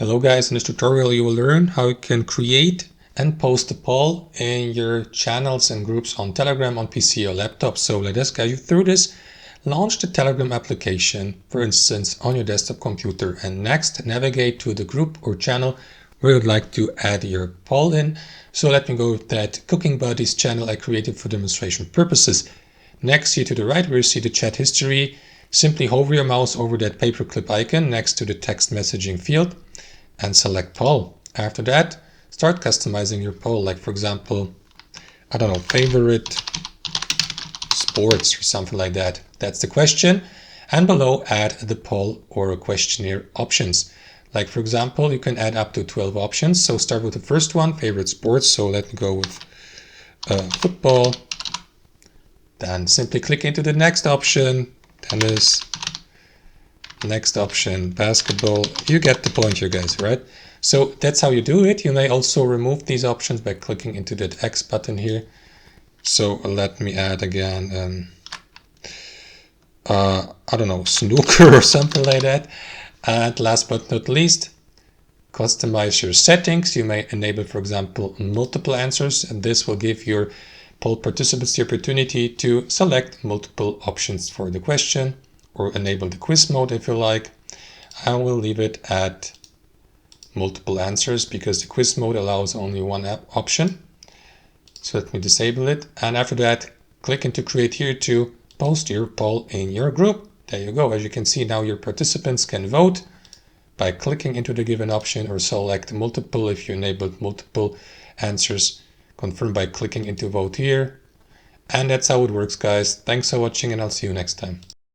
Hello guys, in this tutorial you will learn how you can create and post a poll in your channels and groups on Telegram on PC or laptop. So let us guide you through this. Launch the Telegram application, for instance, on your desktop computer, and next navigate to the group or channel where you'd like to add your poll in. So let me go with that Cooking Buddies channel I created for demonstration purposes. Next, here to the right where you see the chat history, simply hover your mouse over that paperclip icon next to the text messaging field and select poll. After that, start customizing your poll, like for example, I don't know, favorite sports or something like that. That's the question. And below, add the poll or questionnaire options. Like for example, you can add up to 12 options. So start with the first one, favorite sports. So let me go with football. Then simply click into the next option, tennis. Next option, basketball. You get the point here, guys, right? So that's how you do it. You may also remove these options by clicking into that X button here. So let me add again, I don't know, snooker or something like that. And last but not least, customize your settings. You may enable, for example, multiple answers, and this will give your poll participants the opportunity to select multiple options for the question, or enable the quiz mode if you like. I will leave it at multiple answers because the quiz mode allows only one option. So let me disable it. And after that, click into create here to post your poll in your group. There you go. As you can see now, your participants can vote by clicking into the given option or select multiple if you enabled multiple answers. Confirm by clicking into vote here. And that's how it works, guys. Thanks for watching and I'll see you next time.